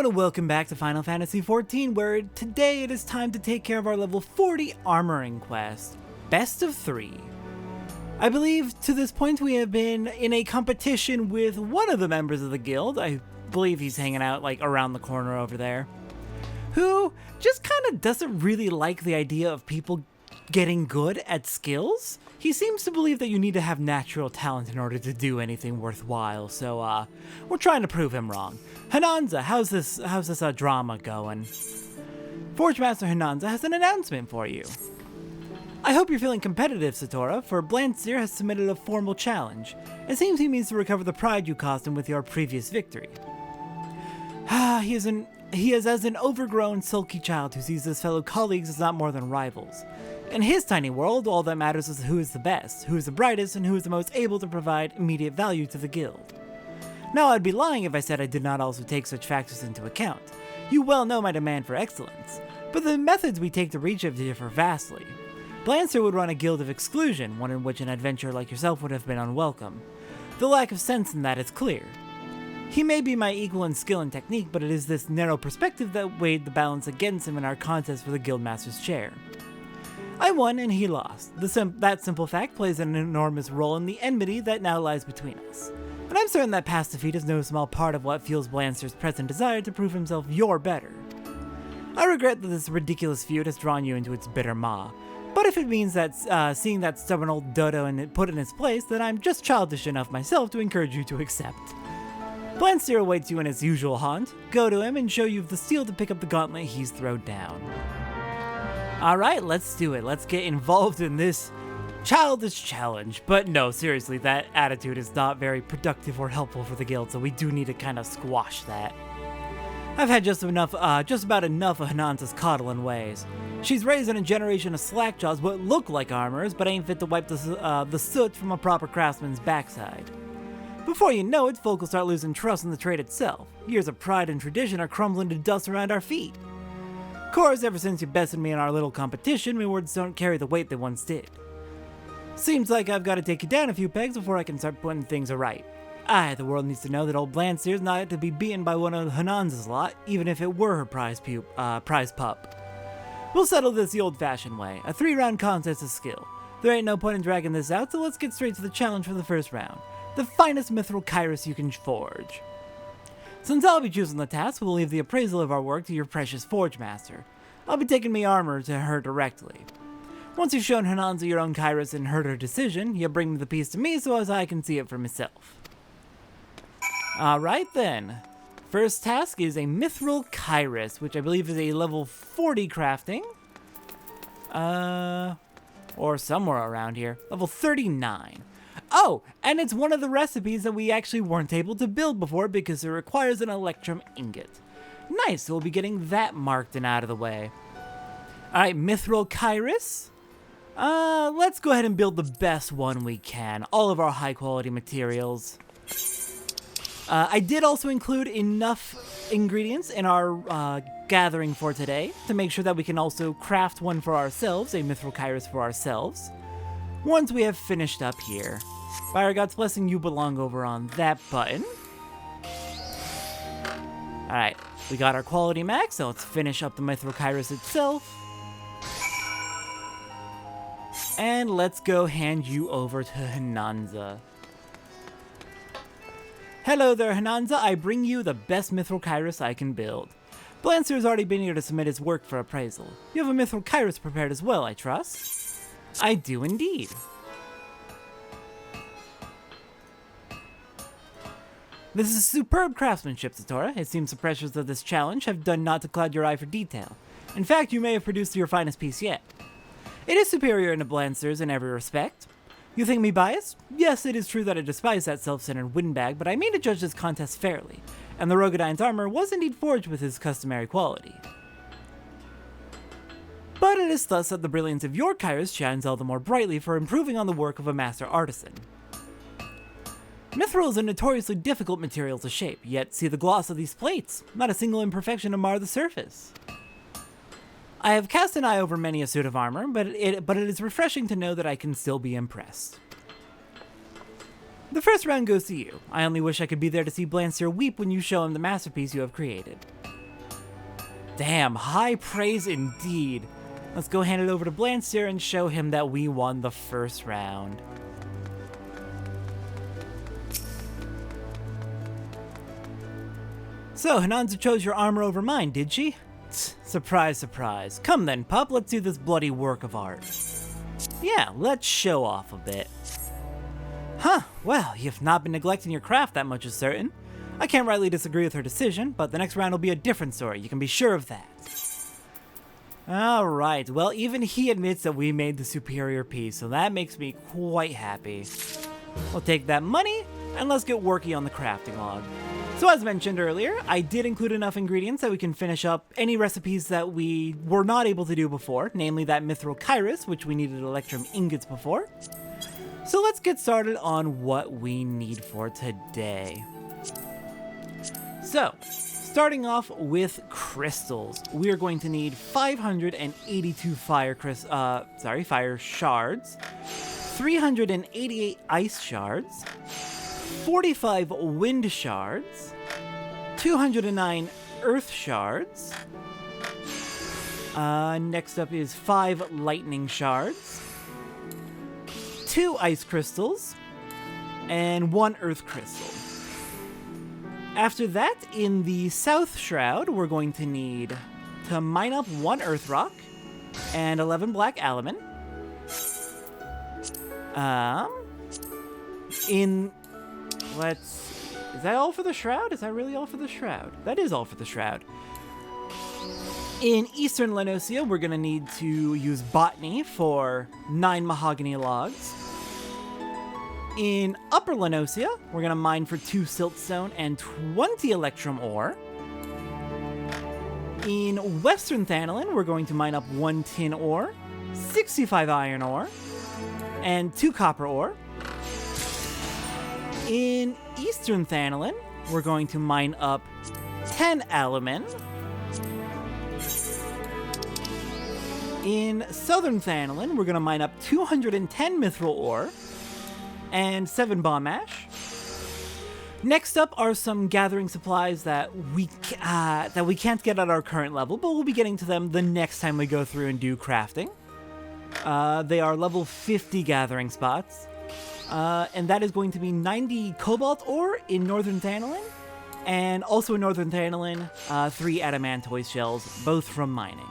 want to welcome back to Final Fantasy XIV, where today it is time to take care of our level 40 armoring quest, Best of 3. I believe to this point we have been in a competition with one of the members of the guild. I believe he's hanging out like around the corner over there, who just kind of doesn't really like the idea of people getting good at skills. He seems to believe that you need to have natural talent in order to do anything worthwhile, so we're trying to prove him wrong. Hananza, how's this drama going? Forge Master Hananza has an announcement for you. I hope you're feeling competitive, Satora, for Blanstyr has submitted a formal challenge. It seems he means to recover the pride you cost him with your previous victory. He is as an overgrown, sulky child who sees his fellow colleagues as not more than rivals. In his tiny world, all that matters is who is the best, who is the brightest, and who is the most able to provide immediate value to the guild. Now, I'd be lying if I said I did not also take such factors into account. You well know my demand for excellence, but the methods we take to reach it differ vastly. Blanstyr would run a guild of exclusion, one in which an adventurer like yourself would have been unwelcome. The lack of sense in that is clear. He may be my equal in skill and technique, but it is this narrow perspective that weighed the balance against him in our contest for the guildmaster's chair. I won and he lost. That simple fact plays an enormous role in the enmity that now lies between us. And I'm certain that past defeat is no small part of what fuels Blastyr's present desire to prove himself your better. I regret that this ridiculous feud has drawn you into its bitter maw, but if it means that seeing that stubborn old dodo and put in his place, then I'm just childish enough myself to encourage you to accept. Blanstyr awaits you in his usual haunt. Go to him and show you the steel to pick up the gauntlet he's thrown down. Alright, let's do it. Let's get involved in this childish challenge. But no, seriously, that attitude is not very productive or helpful for the guild, so we do need to kind of squash that. I've had just about enough of Hananza's coddling ways. She's raised in a generation of slackjaws what look like armorers, but ain't fit to wipe the soot from a proper craftsman's backside. Before you know it, folk will start losing trust in the trade itself. Years of pride and tradition are crumbling to dust around our feet. Of course, ever since you bested me in our little competition, my words don't carry the weight they once did. Seems like I've got to take you down a few pegs before I can start putting things right. The world needs to know that old Blastyr's not to be beaten by one of Hananza's lot, even if it were her prize pup. We'll settle this the old-fashioned way, a 3-round contest of skill. There ain't no point in dragging this out, so let's get straight to the challenge for the first round. The finest mithril kairos you can forge. Since I'll be choosing the task, we'll leave the appraisal of our work to your precious Forge Master. I'll be taking my armor to her directly. Once you've shown Hananza your own kairos and heard her decision, you'll bring the piece to me so as I can see it for myself. Alright then. First task is a mithril kairos, which I believe is a level 40 crafting. Or somewhere around here. Level 39. Oh, and it's one of the recipes that we actually weren't able to build before because it requires an electrum ingot. Nice, so we'll be getting that marked and out of the way. Alright, mithril kairos. Let's go ahead and build the best one we can. All of our high quality materials. I did also include enough ingredients in our gathering for today to make sure that we can also craft one for ourselves, a mithril kairos for ourselves, once we have finished up here. By our God's blessing, you belong over on that button. Alright, we got our quality max, so let's finish up the mithril kairos itself. And let's go hand you over to Hananza. Hello there, Hananza. I bring you the best mithril kairos I can build. Blanstyr has already been here to submit his work for appraisal. You have a mithril kairos prepared as well, I trust? I do indeed. This is superb craftsmanship, Satora. It seems the pressures of this challenge have done naught to cloud your eye for detail. In fact, you may have produced your finest piece yet. It is superior to Blastyr's in every respect. You think me biased? Yes, it is true that I despise that self-centered windbag, but I mean to judge this contest fairly, and the Rogadin's armor was indeed forged with his customary quality. But it is thus that the brilliance of your kairos shines all the more brightly for improving on the work of a master artisan. Mithril is a notoriously difficult material to shape, yet see the gloss of these plates. Not a single imperfection to mar the surface. I have cast an eye over many a suit of armor, but it is refreshing to know that I can still be impressed. The first round goes to you. I only wish I could be there to see Blanstyr weep when you show him the masterpiece you have created. Damn, high praise indeed. Let's go hand it over to Blanstyr and show him that we won the first round. So, Hananzu chose your armor over mine, did she? Surprise, surprise. Come then, pup, let's do this bloody work of art. Yeah, let's show off a bit. Huh, well, you've not been neglecting your craft, that much is certain. I can't rightly disagree with her decision, but the next round will be a different story, you can be sure of that. Alright, well, even he admits that we made the superior piece, so that makes me quite happy. We'll take that money, and let's get working on the crafting log. So as mentioned earlier, I did include enough ingredients that we can finish up any recipes that we were not able to do before, namely that mithril kairos, which we needed electrum ingots before. So let's get started on what we need for today. So, starting off with crystals, we are going to need 582 fire shards, 388 ice shards, 45 wind shards, 209 earth shards. Next up is 5 lightning shards, 2 ice crystals, and 1 earth crystal. After that, in the south shroud, we're going to need to mine up 1 earth rock and 11 black alumine. Is that all for the shroud? Is that really all for the shroud? That is all for the shroud. In eastern Lenosia, we're gonna need to use botany for 9 mahogany logs. In upper Lenosia, we're gonna mine for 2 siltstone and 20 electrum ore. In western Thanalin, we're going to mine up 1 tin ore, 65 iron ore, and 2 copper ore. In eastern Thanalin, we're going to mine up 10 alumine. In southern Thanalin, we're going to mine up 210 mithril ore and 7 bomb ash. Next up are some gathering supplies that we can't get at our current level, but we'll be getting to them the next time we go through and do crafting. They are level 50 gathering spots. And that is going to be 90 cobalt ore in northern Thanalin, and also in northern Thanalin, 3 adamantoise shells, both from mining.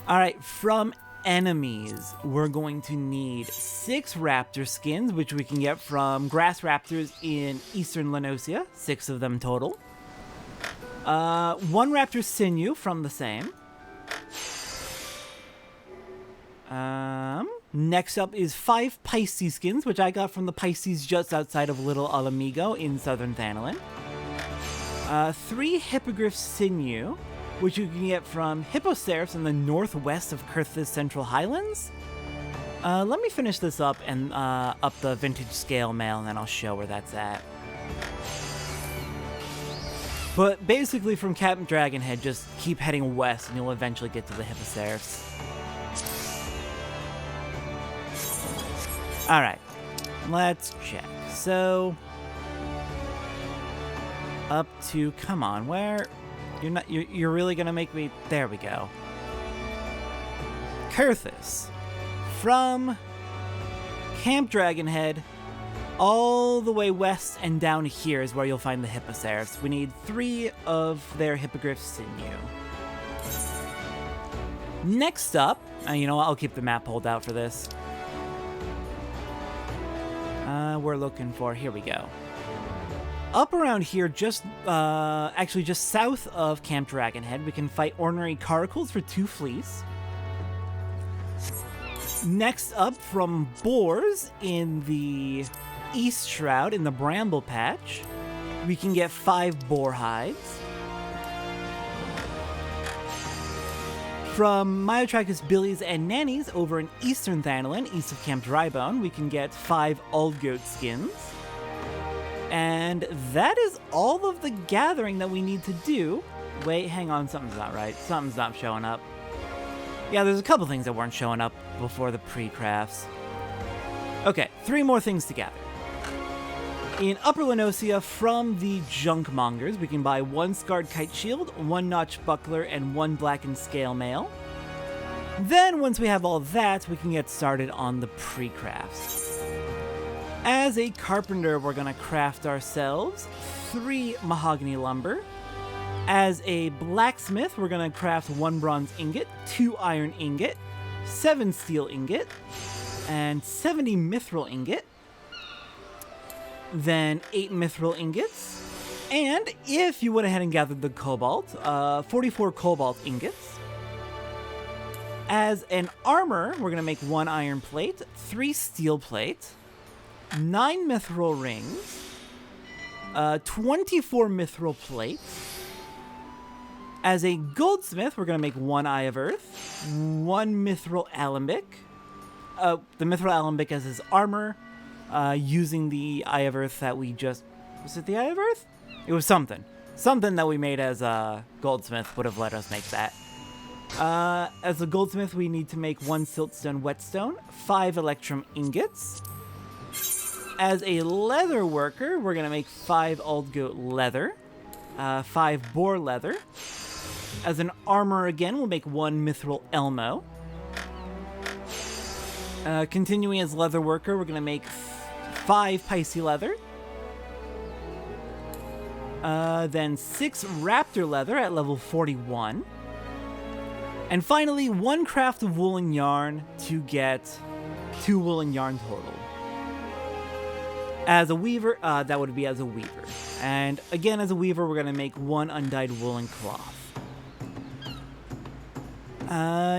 Alright, from enemies, we're going to need 6 raptor skins, which we can get from grass raptors in eastern Lenosia, 6 of them total. 1 raptor sinew from the same. Next up is 5 Pisces skins, which I got from the Pisces just outside of Little Alamigo in southern Thanalin. 3 Hippogriff sinew, which you can get from Hippoceras in the northwest of Kurth's Central Highlands. Let me finish this up and up the vintage scale mail, and then I'll show where that's at. But basically from Captain Dragonhead, just keep heading west and you'll eventually get to the Hippoceras. Alright, let's check. So, up to, come on, where, you're really gonna make me, there we go. Kurthus, from Camp Dragonhead, all the way west and down here is where you'll find the Hippoceras. We need 3 of their Hippogriff sinew. Next up, you know what, I'll keep the map pulled out for this. We're looking for, here we go. Up around here, actually just south of Camp Dragonhead, we can fight ornery caracals for 2 fleece. Next up, from boars in the East Shroud, in the Bramble Patch, we can get 5 boar hides. From Myotractus Billies and Nannies over in Eastern Thanalin, east of Camp Drybone, we can get 5 Aldgoat skins. And that is all of the gathering that we need to do. Wait, hang on, something's not right. Something's not showing up. Yeah, there's a couple things that weren't showing up before the pre-crafts. Okay, 3 more things to gather. In Upper Lenosia, from the junk mongers, we can buy 1 scarred kite shield, 1 notch buckler, and 1 blackened scale mail. Then, once we have all that, we can get started on the pre-crafts. As a carpenter, we're gonna craft ourselves 3 mahogany lumber. As a blacksmith, we're gonna craft 1 bronze ingot, 2 iron ingot, 7 steel ingot, and 70 mithril ingot. Then 8 mithril ingots. And if you went ahead and gathered the cobalt, 44 cobalt ingots. As an armor, we're going to make 1 iron plate, 3 steel plate, 9 mithril rings, 24 mithril plates. As a goldsmith, we're going to make 1 eye of earth, 1 mithril alembic, the mithril alembic as his armor, using the eye of earth that we just... Was it the eye of earth? It was something. Something that we made as a goldsmith would have let us make that. As a goldsmith, we need to make 1 siltstone whetstone, 5 electrum ingots. As a leather worker, we're going to make 5 old goat leather, 5 boar leather. As an armor again, we'll make 1 mithril elmo. Continuing as leather worker, we're going to make 5 Pisces leather. Then 6 raptor leather at level 41. And finally, 1 craft of woolen yarn to get 2 woolen yarn total. As a weaver, that would be as a weaver. And again, as a weaver, we're going to make 1 undyed woolen cloth.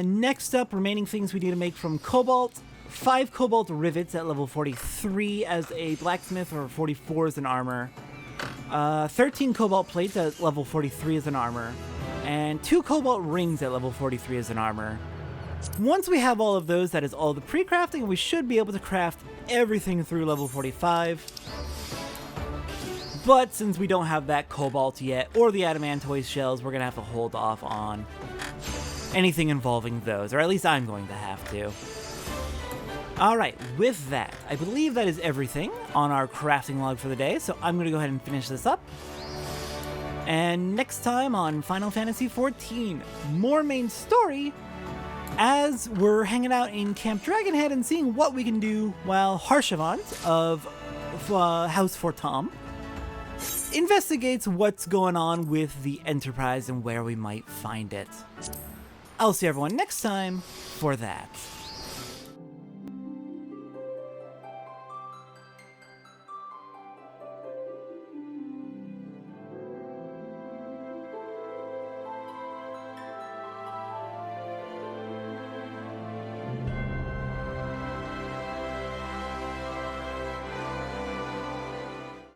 Next up, remaining things we need to make from cobalt. 5 cobalt rivets at level 43 as a blacksmith, or 44 as an armor. 13 cobalt plates at level 43 as an armor. And 2 cobalt rings at level 43 as an armor. Once we have all of those, that is all the pre-crafting, and we should be able to craft everything through level 45. But since we don't have that cobalt yet, or the adamantoise shells, we're going to have to hold off on anything involving those, or at least I'm going to have to. Alright, with that, I believe that is everything on our crafting log for the day, so I'm going to go ahead and finish this up. And next time on Final Fantasy XIV, more main story, as we're hanging out in Camp Dragonhead and seeing what we can do while Harshavant of House Fortom investigates what's going on with the Enterprise and where we might find it. I'll see everyone next time for that.